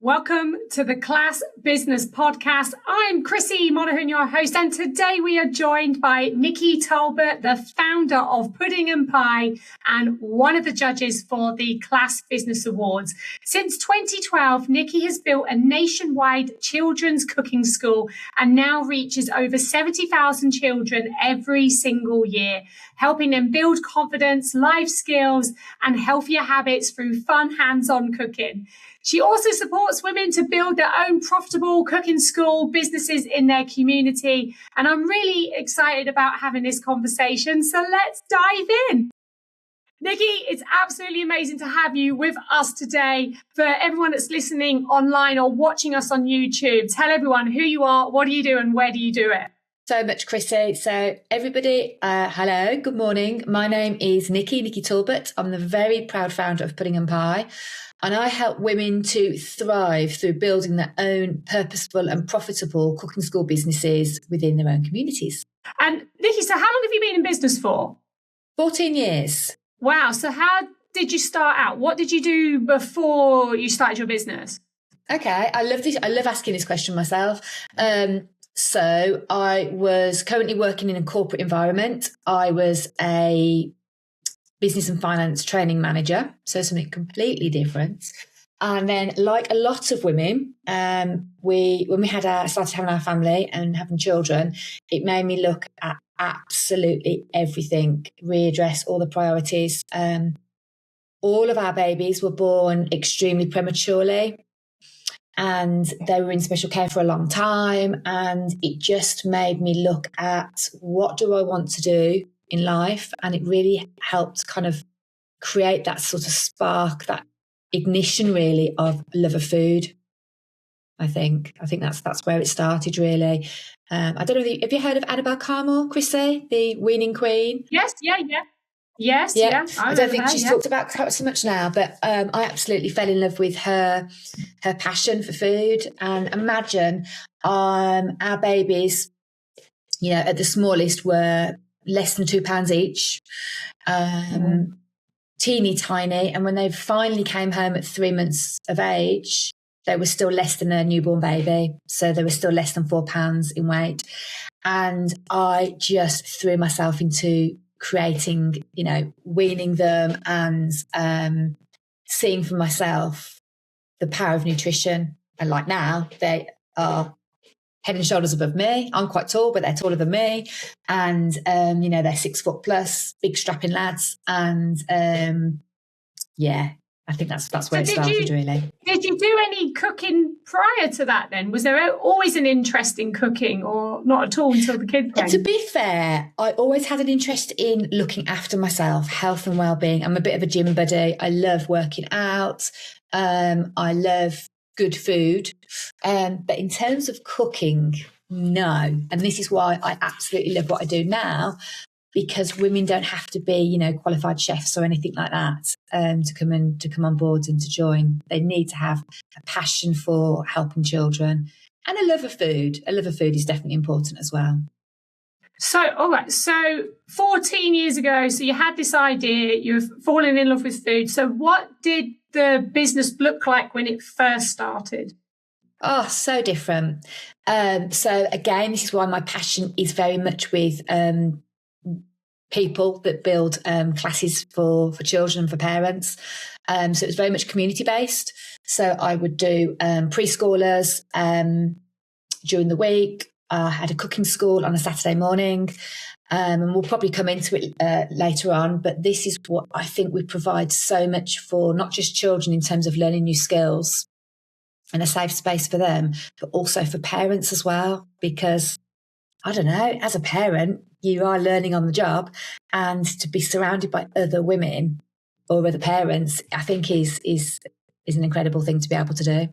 Welcome to the Class Business Podcast. I'm Kristine, Monaghan, your host, and today we are joined by Nikki Talbot, the founder of Pudding and Pie and one of the judges for the Class Business Awards. Since 2012, Nikki has built a nationwide children's cooking school and now reaches over 70,000 children every single year, helping them build confidence, life skills, and healthier habits through fun hands-on cooking. She also supports women to build their own profitable cooking school businesses in their community. And I'm really excited about having this conversation. So let's dive in. Nikki, it's absolutely amazing to have you with us today. For everyone that's listening online or watching us on YouTube, tell everyone who you are, what do you do, and where do you do it? So much, Chrissy. So everybody, hello, good morning. My name is Nikki Talbot. I'm the very proud founder of Pudding and Pie. And I help women to thrive through building their own purposeful and profitable cooking school businesses within their own communities. And Nikki, so how long have you been in business for? 14 years. Wow. So how did you start out? What did you do before you started your business? Okay. I love this. I love asking this question myself. So I was currently working in a corporate environment. I was a business and finance training manager, so something completely different. And then, like a lot of women, when we started having our family and having children, it made me look at absolutely everything, readdress all the priorities. All of our babies were born extremely prematurely, and they were in special care for a long time. And it just made me look at what do I want to do in life, and it really helped kind of create that sort of spark, that ignition really of love of food. I think that's where it started really. I don't know, have you heard of Annabelle Carmel, Chrissy, the weaning queen? Yes, yeah. I don't think she's talked about quite so much now, but I absolutely fell in love with her passion for food. And imagine our babies, at the smallest were less than £2 each, teeny tiny. And when they finally came home at 3 months of age, they were still less than a newborn baby. So they were still less than £4 in weight. And I just threw myself into creating, weaning them and seeing for myself the power of nutrition. And like now, they are head and shoulders above me. I'm quite tall, but they're taller than me. And, they're 6 foot plus, big strapping lads. And, I think that's where it started, really. Did you do any cooking prior to that then? Was there always an interest in cooking or not at all until the kids came? To be fair, I always had an interest in looking after myself, health and well-being. I'm a bit of a gym buddy. I love working out. I love good food. But in terms of cooking, no. And this is why I absolutely love what I do now, because women don't have to be, qualified chefs or anything like that to come on board and to join. They need to have a passion for helping children and a love of food. A love of food is definitely important as well. So, all right. So 14 years ago, so you had this idea, you've fallen in love with food. So what did the business look like when it first started? Oh, so different. So again, this is why my passion is very much with people that build classes for children, for parents. So it was very much community based. So I would do preschoolers during the week. I had a cooking school on a Saturday morning. And we'll probably come into it later on. But this is what I think we provide so much for, not just children in terms of learning new skills and a safe space for them, but also for parents as well. Because, I don't know, as a parent, you are learning on the job, and to be surrounded by other women or other parents, I think is an incredible thing to be able to do.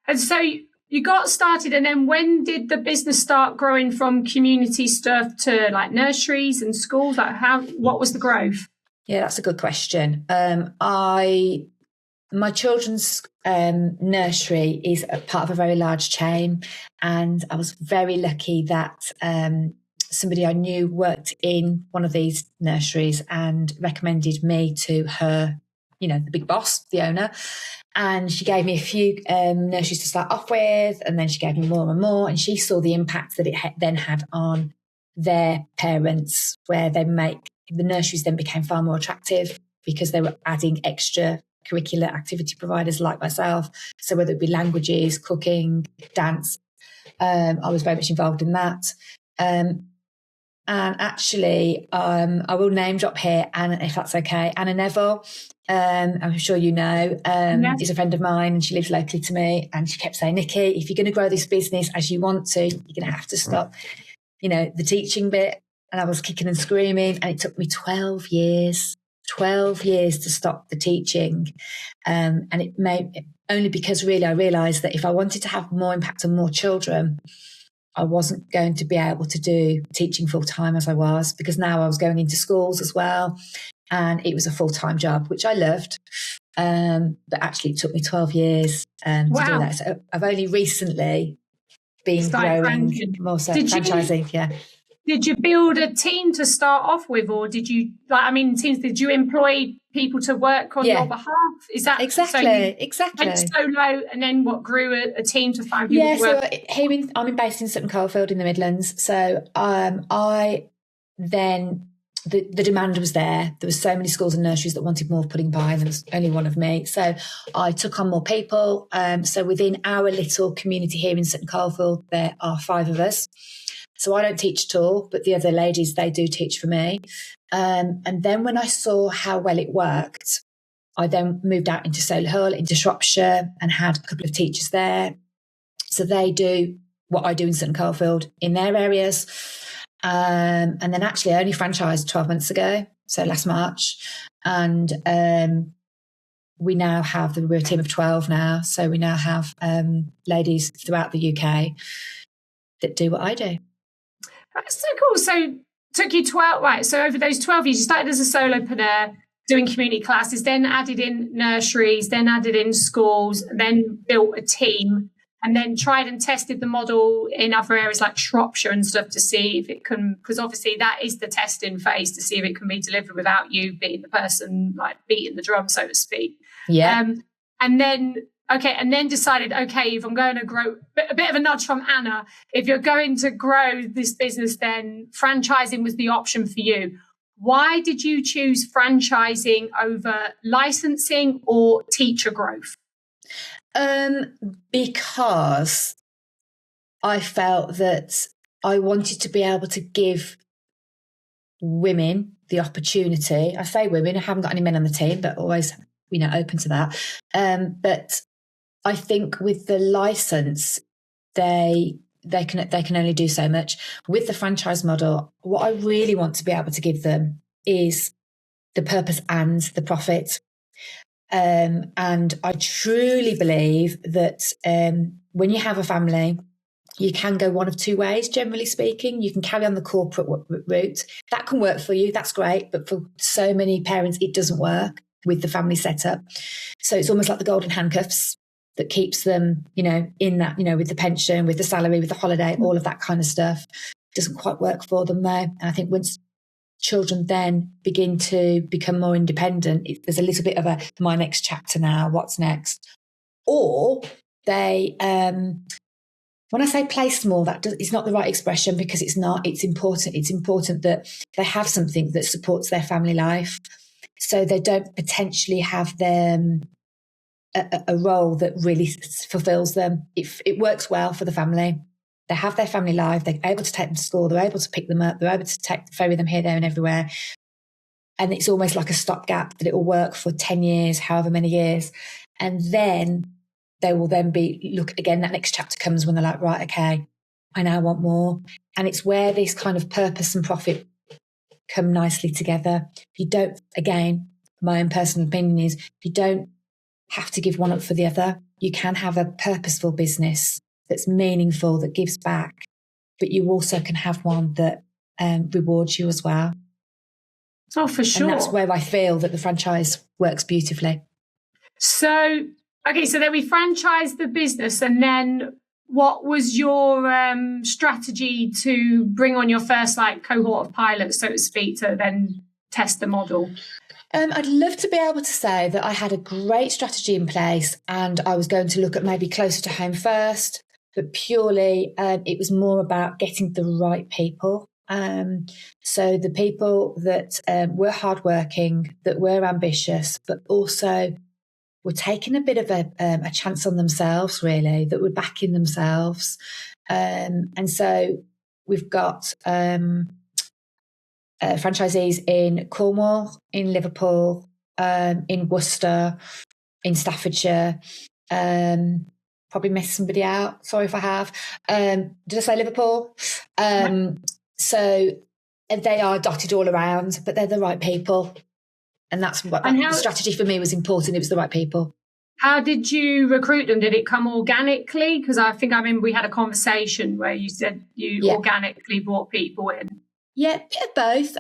And so you got started, and then when did the business start growing from community stuff to like nurseries and schools? Like what was the growth? Yeah, that's a good question. My children's nursery is a part of a very large chain, and I was very lucky that somebody I knew worked in one of these nurseries and recommended me to her the big boss, the owner. And she gave me a few nurseries to start off with, and then she gave me more and more. And she saw the impact that it then had on their parents, where the nurseries then became far more attractive because they were adding extra curricular activity providers like myself. So whether it be languages, cooking, dance, I was very much involved in that. And actually, I will name drop here, Anna, if that's okay. Anna Neville, I'm sure you know, is a friend of mine, and she lives locally to me. And she kept saying, Nikki, if you're going to grow this business as you want to, you're going to have to stop, the teaching bit. And I was kicking and screaming, and it took me 12 years to stop the teaching. And it made only because really I realised that if I wanted to have more impact on more children, I wasn't going to be able to do teaching full time as I was, because now I was going into schools as well. And it was a full-time job, which I loved. But actually it took me 12 years to do that. So I've only recently been growing more, so franchising. Yeah. Did you build a team to start off with, or did you, did you employ people to work on your behalf? Is that exactly? Went solo, and then what grew a team to find people to work? So I'm based in Sutton Coldfield in the Midlands. So I then the demand was there. There was so many schools and nurseries that wanted more pudding pie, and there was only one of me. So I took on more people. So within our little community here in Sutton Coldfield, there are 5 of us. So I don't teach at all, but the other ladies, they do teach for me. And then when I saw how well it worked, I then moved out into Solihull, into Shropshire, and had a couple of teachers there. So they do what I do in Sutton Coldfield in their areas. And then actually I only franchised 12 months ago, so last March. And we're a team of 12 now. So we now have ladies throughout the UK that do what I do. That's so cool. So took you 12, right? So over those 12 years, you started as a solopreneur, doing community classes, then added in nurseries, then added in schools, then built a team, and then tried and tested the model in other areas like Shropshire and stuff to see if it can, because obviously that is the testing phase, to see if it can be delivered without you being the person like beating the drum, so to speak. Yeah. And then decided, if I'm going to grow, a bit of a nudge from Anna, if you're going to grow this business, then franchising was the option for you. Why did you choose franchising over licensing or teacher growth? Because I felt that I wanted to be able to give women the opportunity. I say women, I haven't got any men on the team, but always, open to that. But I think with the license, they can only do so much. With the franchise model, what I really want to be able to give them is the purpose and the profit. And I truly believe that when you have a family, you can go one of 2 ways, generally speaking. You can carry on the corporate route. That can work for you. That's great. But for so many parents, it doesn't work with the family setup. So it's almost like the golden handcuffs that keeps them, in that, with the pension, with the salary, with the holiday, all of that kind of stuff. It doesn't quite work for them though. And I think once children then begin to become more independent, there's a little bit of my next chapter now, what's next? Or they, when I say play small, it's not the right expression, because it's not. It's important. It's important that they have something that supports their family life, so they don't potentially have them a role that really fulfills them. It works well for the family. They have their family life. They're able to take them to school. They're able to pick them up. They're able to ferry them here, there, and everywhere. And it's almost like a stopgap that it will work for 10 years, however many years, and then they will then look again. That next chapter comes when they're like, right, okay, I now want more. And it's where this kind of purpose and profit come nicely together. You don't, again, my own personal opinion is, you don't have to give one up for the other. You can have a purposeful business that's meaningful, that gives back, but you also can have one that rewards you as well. Oh, for sure. And that's where I feel that the franchise works beautifully. So then we franchised the business, and then what was your strategy to bring on your first cohort of pilots, so to speak, to then test the model? I'd love to be able to say that I had a great strategy in place and I was going to look at maybe closer to home first, but purely it was more about getting the right people. So the people that were hardworking, that were ambitious, but also were taking a bit of a chance on themselves, really, that were backing themselves. And so we've got franchisees in Cornwall, in Liverpool, in Worcester, in Staffordshire. Probably missed somebody out. Sorry if I have. Did I say Liverpool? So they are dotted all around, but they're the right people. And that's what the strategy for me was important. It was the right people. How did you recruit them? Did it come organically? Because I remember we had a conversation where you said you organically brought people in. Yeah, a bit of both.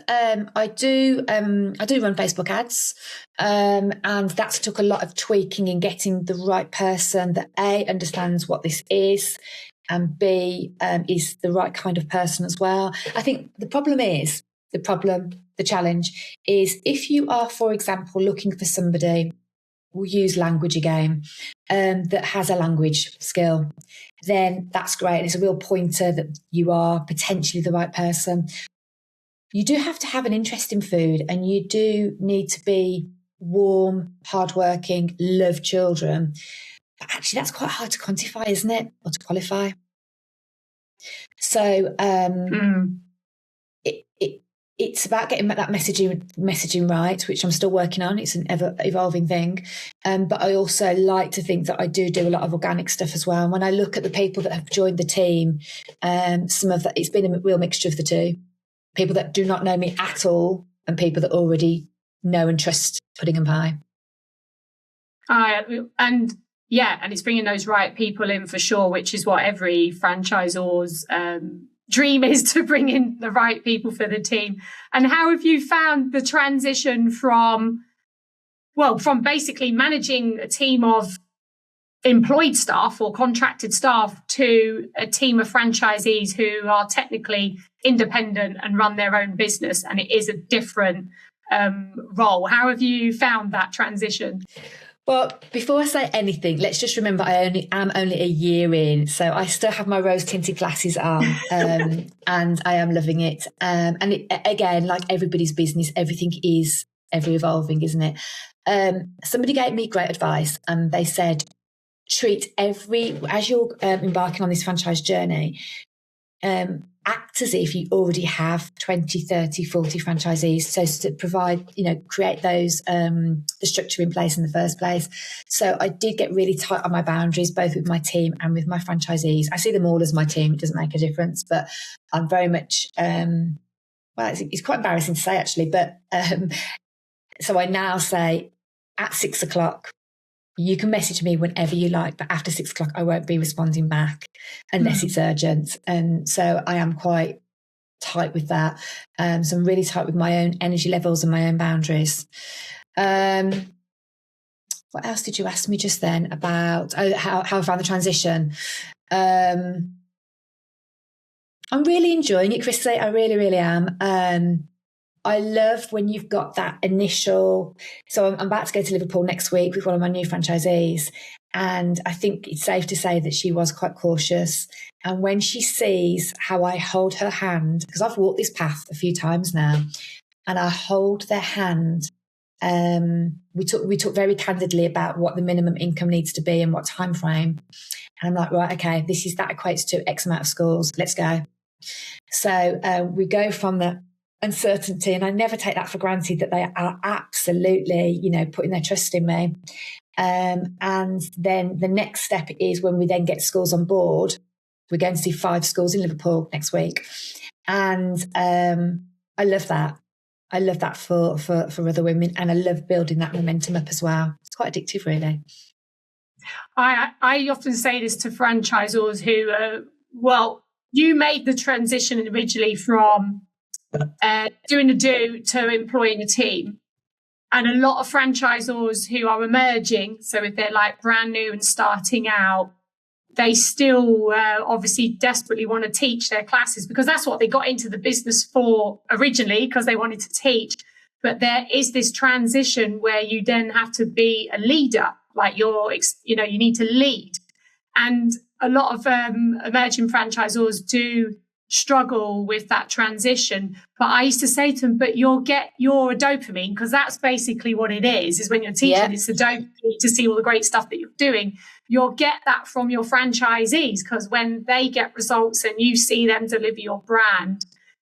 I do run Facebook ads, and that's took a lot of tweaking and getting the right person that A, understands what this is, and B, is the right kind of person as well. I think the challenge is if you are, for example, looking for somebody, we'll use language again, that has a language skill, then that's great. It's a real pointer that you are potentially the right person. You do have to have an interest in food and you do need to be warm, hardworking, love children. But actually, that's quite hard to quantify, isn't it? Or to qualify. So it's about getting that messaging right, which I'm still working on. It's an ever evolving thing. But I also like to think that I do a lot of organic stuff as well. And when I look at the people that have joined the team, some of that, it's been a real mixture of the two. People that do not know me at all and people that already know and trust Pudding and Pie. And it's bringing those right people in for sure, which is what every franchisor's dream is, to bring in the right people for the team. And how have you found the transition from basically managing a team of employed staff or contracted staff to a team of franchisees who are technically independent and run their own business, and it is a different role? How have you found that transition? Well, before I say anything, let's just remember I am only a year in, so I still have my rose-tinted glasses on, and I am loving it. And again, like everybody's business, everything is ever evolving, isn't it? Somebody gave me great advice, and they said, as you're embarking on this franchise journey, act as if you already have 20, 30, 40 franchisees. So to provide, create those, the structure in place in the first place. So I did get really tight on my boundaries, both with my team and with my franchisees. I see them all as my team. It doesn't make a difference, but I'm very much, it's quite embarrassing to say actually, but so I now say at 6 o'clock, you can message me whenever you like, but after 6 o'clock, I won't be responding back unless it's urgent. And so I am quite tight with that. So I'm really tight with my own energy levels and my own boundaries. What else did you ask me just then about how I found the transition? I'm really enjoying it, Kristine. I really, really am. I love when you've got that initial. So I'm about to go to Liverpool next week with one of my new franchisees. And I think it's safe to say that she was quite cautious. And when she sees how I hold her hand, because I've walked this path a few times now, and I hold their hand, we talked very candidly about what the minimum income needs to be and what time frame. And I'm like, right, okay, that equates to X amount of schools. Let's go. So we go from the uncertainty, and I never take that for granted that they are absolutely, putting their trust in me. And then the next step is when we then get schools on board. We're going to see 5 schools in Liverpool next week, and I love that. I love that for other women, and I love building that momentum up as well. It's quite addictive, really. I often say this to franchisors who, you made the transition originally from doing a do to employing a team. And a lot of franchisors who are emerging, so if they're like brand new and starting out, they still obviously desperately want to teach their classes because that's what they got into the business for originally, because they wanted to teach. But there is this transition where you then have to be a leader, like you need to lead. And a lot of emerging franchisors do struggle with that transition. But I used to say to them, but you'll get your dopamine, because that's basically what it is when you're teaching, it's the dopamine to see all the great stuff that you're doing. You'll get that from your franchisees, because when they get results and you see them deliver your brand,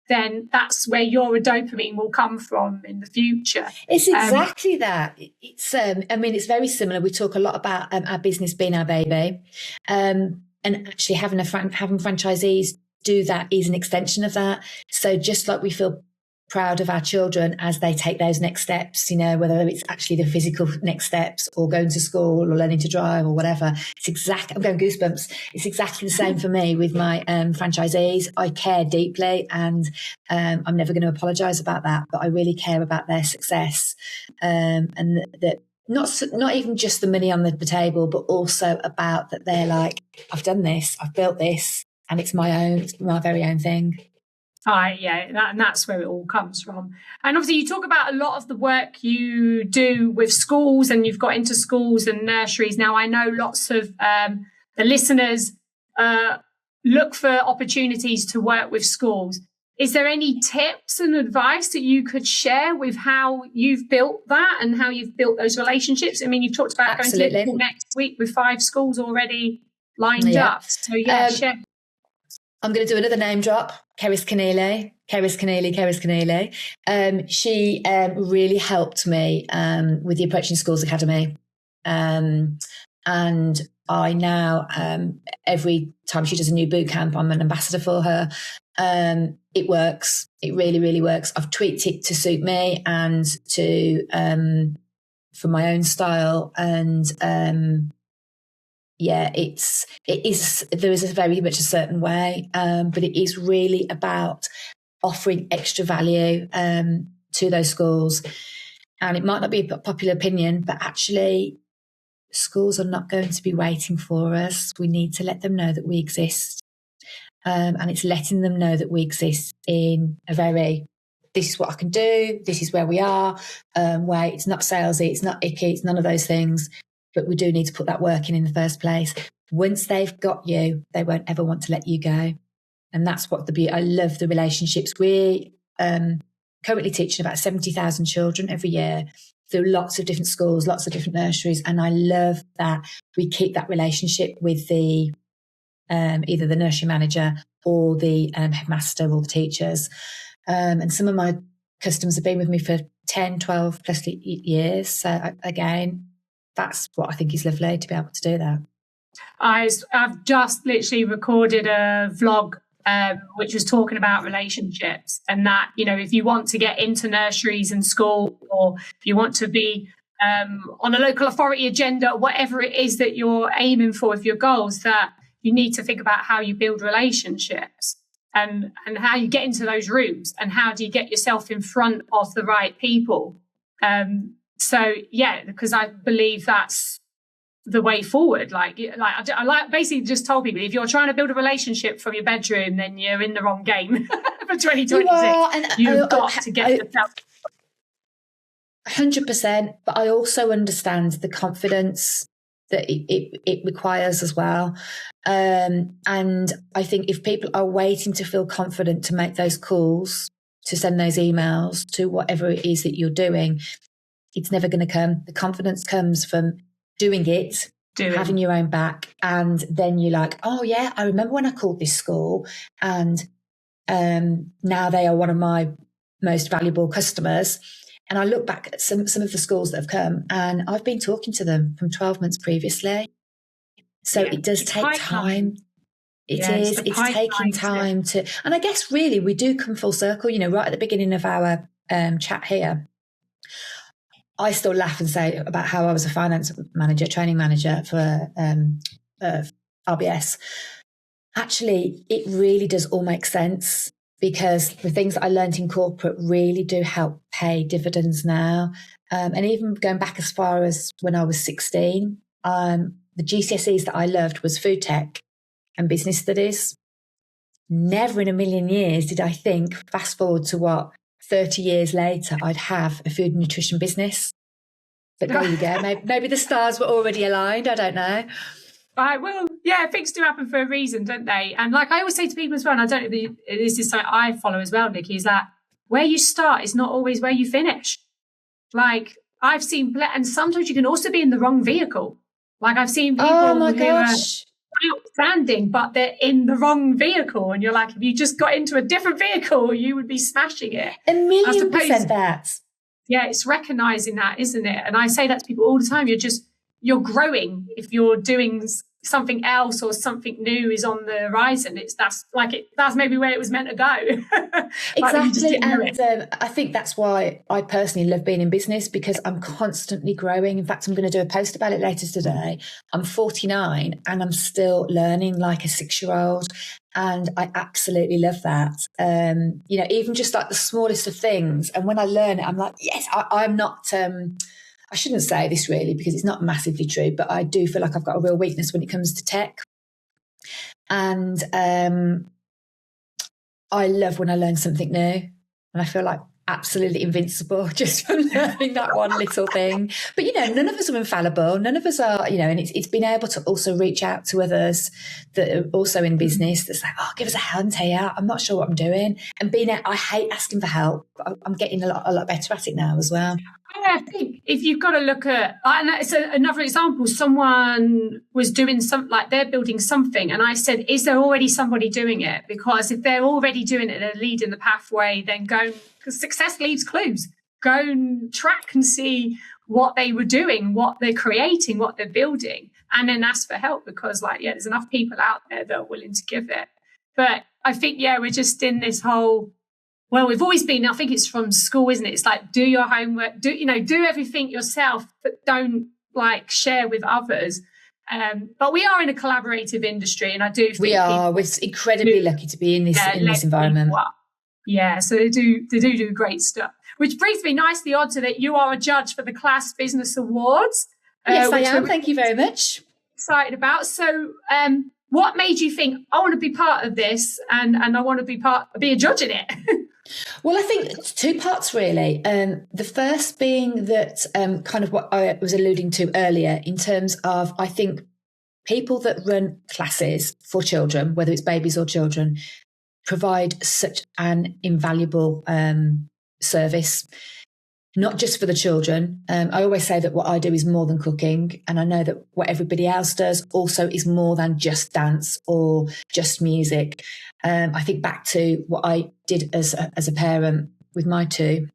then that's where your dopamine will come from in the future. It's exactly that. It's, it's very similar. We talk a lot about our business being our baby, and actually having franchisees do that is an extension of that. So just like we feel proud of our children as they take those next steps, whether it's actually the physical next steps or going to school or learning to drive or whatever. I'm going goosebumps. It's exactly the same for me with my franchisees. I care deeply, and I'm never going to apologise about that, but I really care about their success, and that not even just the money on the table, but also about that they're like, I've done this, I've built this, and it's my very own thing. And that's where it all comes from. And obviously you talk about a lot of the work you do with schools, and you've got into schools and nurseries. Now, I know lots of the listeners look for opportunities to work with schools. Is there any tips and advice that you could share with how you've built that and how you've built those relationships? I mean, you've talked about going to Liverpool next week with 5 schools already lined up. So share. I'm going to do another name drop. Keris Keneally. She really helped me with the Approaching Schools Academy. And I now, every time she does a new boot camp, I'm an ambassador for her. It works. It really, really works. I've tweaked it to suit me and to for my own style. And there is very much a certain way, but it is really about offering extra value to those schools. And it might not be a popular opinion, but actually schools are not going to be waiting for us. We need to let them know that we exist. And it's letting them know that we exist in a very, this is what I can do, this is where we are, way. It's not salesy, it's not icky, it's none of those things. But we do need to put that work in the first place. Once they've got you, they won't ever want to let you go. And that's what I love the relationships. We're currently teaching about 70,000 children every year through lots of different schools, lots of different nurseries. And I love that we keep that relationship with the either the nursery manager or the headmaster or the teachers. And some of my customers have been with me for 10, 12 plus years. So again, that's what I think is lovely, to be able to do that. I've just literally recorded a vlog which was talking about relationships, and that, if you want to get into nurseries and school, or if you want to be on a local authority agenda, whatever it is that you're aiming for with your goals, that you need to think about how you build relationships and how you get into those rooms, and how do you get yourself in front of the right people. Because I believe that's the way forward. I basically just told people, if you're trying to build a relationship from your bedroom, then you're in the wrong game for 2026. You've got to get yourself 100%. But I also understand the confidence that it requires as well. And I think if people are waiting to feel confident to make those calls, to send those emails, to whatever it is that you're doing, it's never going to come. The confidence comes from doing it, having your own back. And then you're like, oh yeah, I remember when I called this school, and now they are one of my most valuable customers. And I look back at some of the schools that have come, and I've been talking to them from 12 months previously. So it does take time. It's taking time to, and I guess really we do come full circle, right at the beginning of our chat here. I still laugh and say about how I was a finance manager, training manager for RBS. Actually, it really does all make sense, because the things that I learned in corporate really do help pay dividends now. And even going back as far as when I was 16, the GCSEs that I loved was food tech and business studies. Never in a million years did I think, fast forward to 30 years later, I'd have a food and nutrition business. But there you go. Maybe the stars were already aligned. I don't know. Right, well, yeah, things do happen for a reason, don't they? And like I always say to people as well, and I don't know if this is something I follow as well, Nikki, is that where you start is not always where you finish. Like I've seen, and sometimes you can also be in the wrong vehicle. Like I've seen people who are outstanding, but they're in the wrong vehicle. And you're like, if you just got into a different vehicle, you would be smashing it. 1,000,000% that. Yeah, it's recognizing that, isn't it? And I say that to people all the time. You're growing if you're doing something else or something new is on the horizon. That's maybe where it was meant to go. Exactly. And I think that's why I personally love being in business, because I'm constantly growing. In fact, I'm going to do a post about it later today. I'm 49 and I'm still learning like a 6-year-old. And I absolutely love that. Even just like the smallest of things. And when I learn it, I'm like, yes, I'm not... I shouldn't say this really because it's not massively true, but I do feel like I've got a real weakness when it comes to tech. And I love when I learn something new, and I feel like absolutely invincible just from learning that one little thing. But, none of us are infallible. None of us are, and it's been able to also reach out to others that are also in business that's like, give us a hand here. I'm not sure what I'm doing. And I hate asking for help. But I'm getting a lot better at it now as well. I think if you've got to look at, and it's another example, someone was doing something, like they're building something. And I said, is there already somebody doing it? Because if they're already doing it, they're leading the pathway, then go, because success leaves clues. Go and track and see what they were doing, what they're creating, what they're building, and then ask for help because there's enough people out there that are willing to give it. But I think, we're just in this whole, well, we've always been, I think it's from school, isn't it? It's like, do your homework, do everything yourself, but don't share with others. But we are in a collaborative industry, and I do think we're incredibly lucky to be in this environment. Yeah, so they do great stuff. Which brings me nicely on to that you are a judge for the Class Business Awards. Yes, I am. Thank you very much. Excited about. So what made you think, I want to be part of this and I want to be a judge in it? Well, I think it's 2 parts really. The first being that kind of what I was alluding to earlier in terms of, I think people that run classes for children, whether it's babies or children, provide such an invaluable service, not just for the children. I always say that what I do is more than cooking. And I know that what everybody else does also is more than just dance or just music. I think back to what I did as a parent with my 2.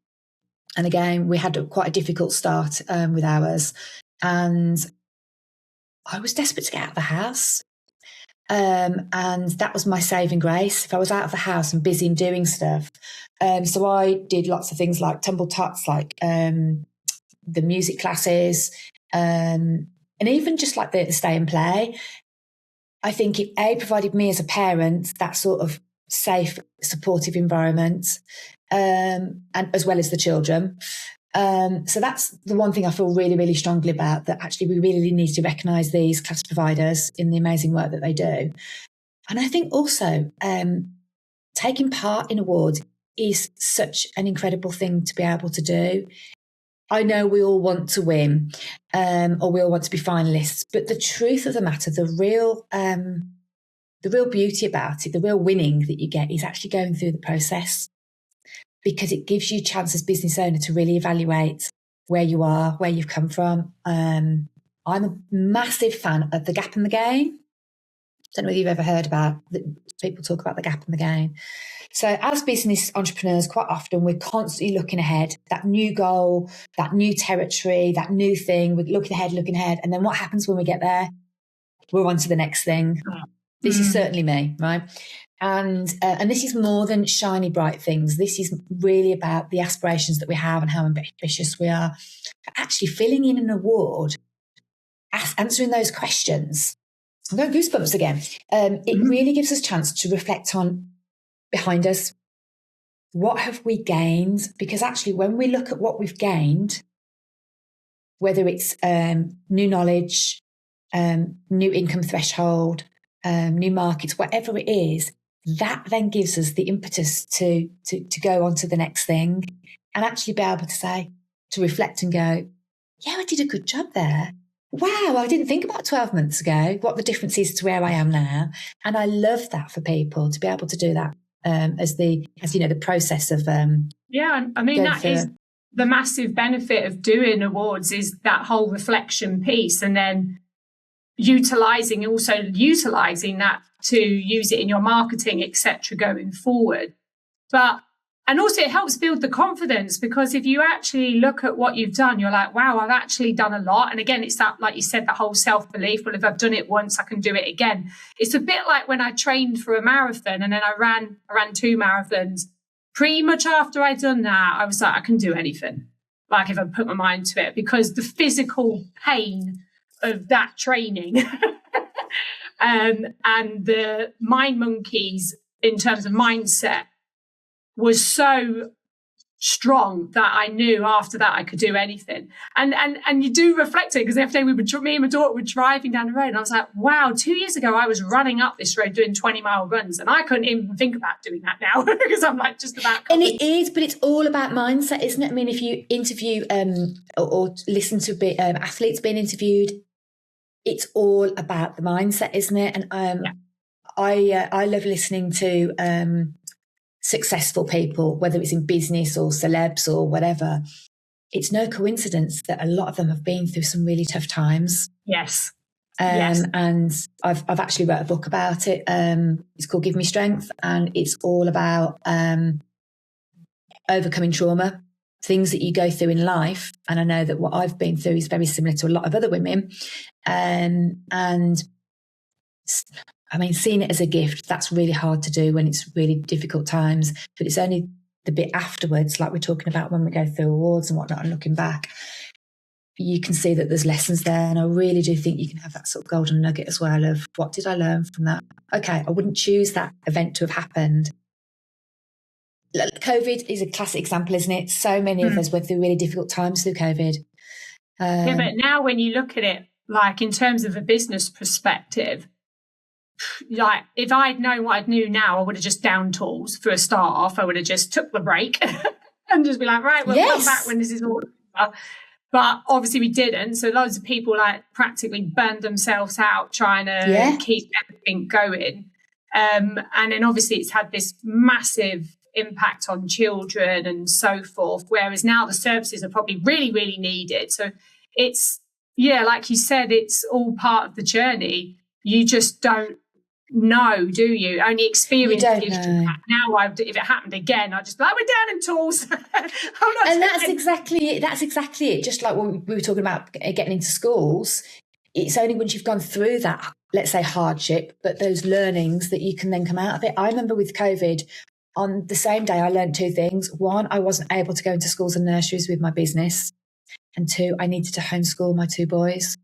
And again, we had quite a difficult start with ours. And I was desperate to get out of the house. And that was my saving grace. If I was out of the house and busy and doing stuff. So I did lots of things like tumble tots, like the music classes, and even just like the stay and play. I think it provided me as a parent that sort of safe, supportive environment, and as well as the children. So that's the one thing I feel really, really strongly about, that actually we really need to recognise these class providers in the amazing work that they do. And I think also taking part in awards is such an incredible thing to be able to do. I know we all want to win or we all want to be finalists, but the truth of the matter, the real beauty about it, the real winning that you get is actually going through the process, because it gives you a chance as business owner to really evaluate where you are, where you've come from. I'm a massive fan of the gap in the gain. Don't know whether you've ever heard about people talk about the gap in the gain. So as business entrepreneurs, quite often we're constantly looking ahead, that new goal, that new territory, that new thing. We're looking ahead. And then what happens when we get there? We're on to the next thing. This is certainly me, right? And this is more than shiny, bright things. This is really about the aspirations that we have and how ambitious we are. Actually filling in an award, answering those questions. I'm going goosebumps again. It really gives us a chance to reflect on behind us. What have we gained? Because actually when we look at what we've gained, whether it's new knowledge, new income threshold, new markets, whatever it is, that then gives us the impetus to go on to the next thing and actually be able to say, to reflect and go, yeah, I did a good job there. Wow, I didn't think about 12 months ago what the difference is to where I am now. And I love that for people to be able to do that as the process of yeah, I mean, that is the massive benefit of doing awards, is that whole reflection piece, and then utilizing that to use it in your marketing, etc., going forward. And also it helps build the confidence, because if you actually look at what you've done, you're like, wow, I've actually done a lot. And again, it's that, like you said, that whole self-belief. Well, if I've done it once, I can do it again. It's a bit like when I trained for a marathon, and then I ran 2 marathons. Pretty much after I'd done that, I was like, I can do anything, like if I put my mind to it, because the physical pain of that training and the mind monkeys in terms of mindset was so strong that I knew after that I could do anything. And you do reflect it, because the other day me and my daughter were driving down the road, and I was like, wow, 2 years ago I was running up this road doing 20-mile runs, and I couldn't even think about doing that now because I'm like just about. And it is, but it's all about mindset, isn't it? I mean, if you interview or listen to athletes being interviewed, it's all about the mindset, isn't it? And I love listening to successful people, whether it's in business or celebs or whatever. It's no coincidence that a lot of them have been through some really tough times. Yes. And I've actually wrote a book about it. It's called Give Me Strength, and it's all about overcoming trauma, things that you go through in life. And I know that what I've been through is very similar to a lot of other women. And I mean, seeing it as a gift, that's really hard to do when it's really difficult times. But it's only the bit afterwards, like we're talking about when we go through awards and whatnot, and looking back, you can see that there's lessons there. And I really do think you can have that sort of golden nugget as well of, what did I learn from that? Okay, I wouldn't choose that event to have happened. COVID is a classic example, isn't it? So many of us went through really difficult times through COVID. But now when you look at it, like in terms of a business perspective, like if I'd known what I knew now, I would have just downed tools for a start off. I would have just took the break and just be like, right, we'll come back when this is all over. But obviously we didn't. So loads of people like practically burned themselves out trying to keep everything going. And then obviously it's had this massive impact on children and so forth, whereas now the services are probably really, really needed. So it's, like you said, it's all part of the journey. You just don't know, do you? Only experience gives you that. Now, if it happened again, I'd just be like, we're down in tools. And that's exactly it. That's exactly it. Just like when we were talking about getting into schools, it's only once you've gone through that, let's say, hardship, but those learnings, that you can then come out of it. I remember with COVID, on the same day, I learned 2 things. 1, I wasn't able to go into schools and nurseries with my business. And 2, I needed to homeschool my 2 boys.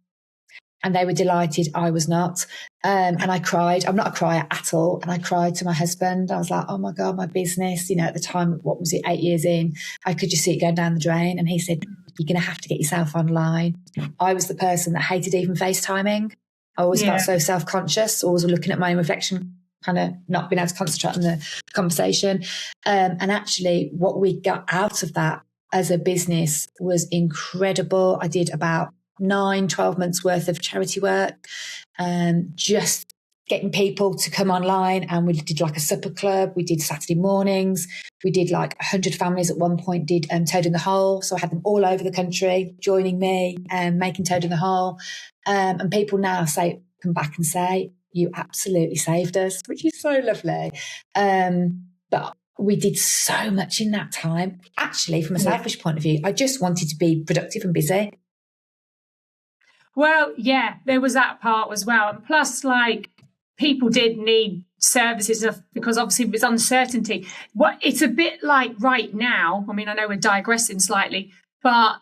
And they were delighted. I was not. And I cried. I'm not a crier at all. And I cried to my husband. I was like, oh my God, my business, at the time, what was it, 8 years in, I could just see it going down the drain. And he said, you're going to have to get yourself online. I was the person that hated even FaceTiming. I always felt so self-conscious, always looking at my own reflection, kind of not being able to concentrate on the conversation. And actually what we got out of that as a business was incredible. I did about 9-12 months worth of charity work, just getting people to come online. And we did like a supper club. We did Saturday mornings. We did like 100 families at one point did Toad in the Hole. So I had them all over the country joining me and making Toad in the Hole. And people now come back and say, you absolutely saved us, which is so lovely. But we did so much in that time. Actually, from a selfish point of view, I just wanted to be productive and busy. Well, there was that part as well. And plus, like, people did need services because obviously it was uncertainty. It's a bit like right now, I mean, I know we're digressing slightly, but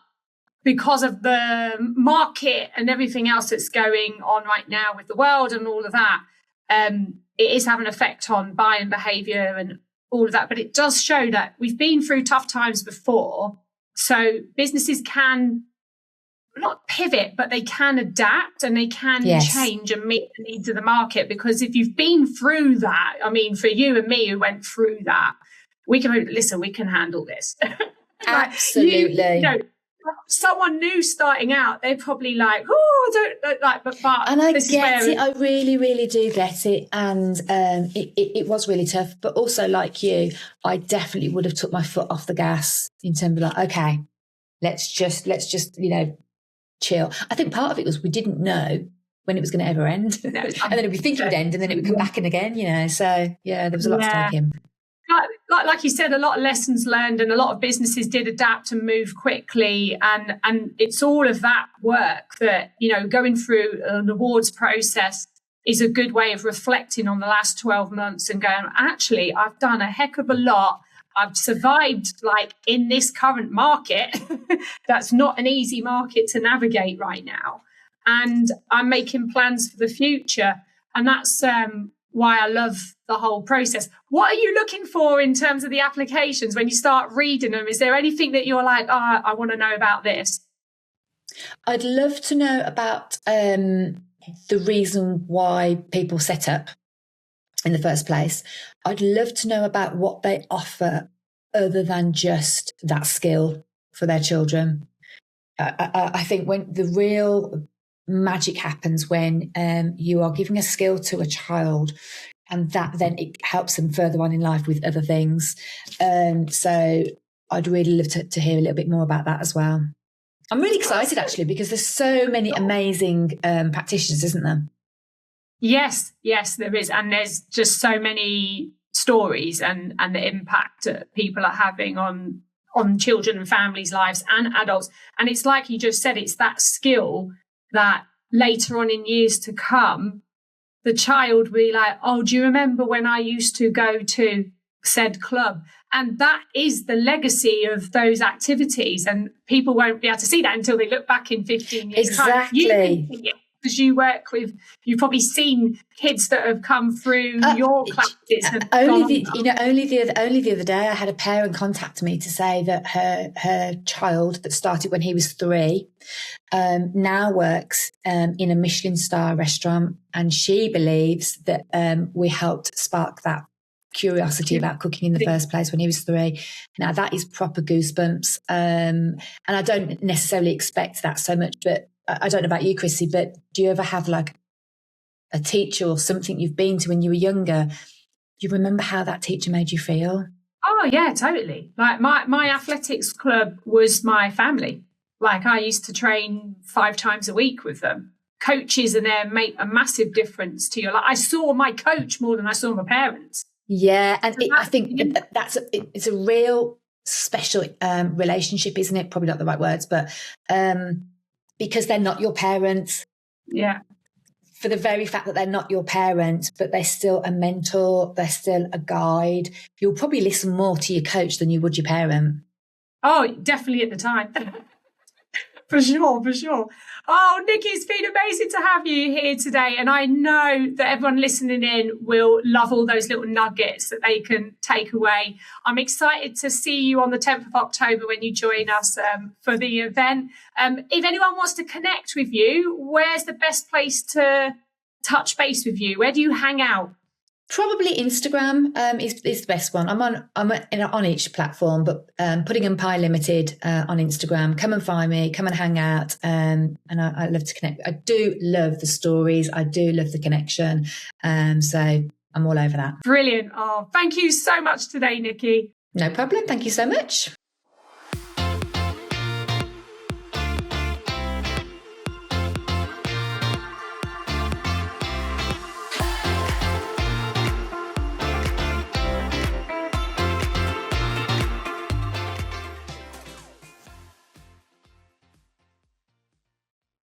because of the market and everything else that's going on right now with the world and all of that, it is having an effect on buying behaviour and all of that. But it does show that we've been through tough times before. So businesses can not pivot, but they can adapt and they can change and meet the needs of the market. Because if you've been through that, I mean, for you and me who went through that, we can handle this. Absolutely. Someone new starting out, they're probably like, oh, I don't like, but and I get it. I really, really do get it. And it was really tough. But also, like you, I definitely would have took my foot off the gas in terms of like, okay, let's just chill. I think part of it was we didn't know when it was going to ever end, and then we think it would end, and then it would come back in again. So yeah, there was a lot to take in. Like you said, a lot of lessons learned, and a lot of businesses did adapt and move quickly. And it's all of that work that, going through an awards process is a good way of reflecting on the last 12 months and going, actually, I've done a heck of a lot. I've survived in this current market. That's not an easy market to navigate right now. And I'm making plans for the future. And that's why I love the whole process. What are you looking for in terms of the applications when you start reading them? Is there anything that you're like, I want to know about this? I'd love to know about the reason why people set up in the first place. I'd love to know about what they offer other than just that skill for their children. I think when the real magic happens when you are giving a skill to a child, and that then it helps them further on in life with other things. So I'd really love to hear a little bit more about that as well. I'm really excited actually, because there's so many amazing practitioners, isn't there? Yes, there is. And there's just so many stories and the impact that people are having on children and families' lives and adults. And it's like you just said, it's that skill that later on in years to come, the child will be like, oh, do you remember when I used to go to said club? And that is the legacy of those activities. And people won't be able to see that until they look back in 15 years' time. Exactly. Because you work with, you've probably seen kids that have come through your classes. Only the other day, I had a parent contact me to say that her child that started when he was 3 now works in a Michelin star restaurant, and she believes that we helped spark that curiosity about cooking in the first place when he was 3. Now that is proper goosebumps, and I don't necessarily expect that so much, but I don't know about you, Chrissy, but do you ever have like a teacher or something you've been to when you were younger? Do you remember how that teacher made you feel? Oh yeah, totally. Like my athletics club was my family. Like I used to train 5 times a week with them. Coaches in there make a massive difference to your life. I saw my coach more than I saw my parents. Yeah, and I think it's a real special relationship, isn't it? Probably not the right words, but because they're not your parents. Yeah. For the very fact that they're not your parents, but they're still a mentor, they're still a guide. You'll probably listen more to your coach than you would your parent. Oh, definitely at the time. For sure. Oh, Nikki, it's been amazing to have you here today. And I know that everyone listening in will love all those little nuggets that they can take away. I'm excited to see you on the 10th of October when you join us for the event. If anyone wants to connect with you, where's the best place to touch base with you? Where do you hang out? Probably Instagram is the best one. I'm on each platform, but Pudding and Pie Limited on Instagram. Come and find me. Come and hang out. And I love to connect. I do love the stories. I do love the connection. So I'm all over that. Brilliant. Oh, thank you so much today, Nikki. No problem. Thank you so much.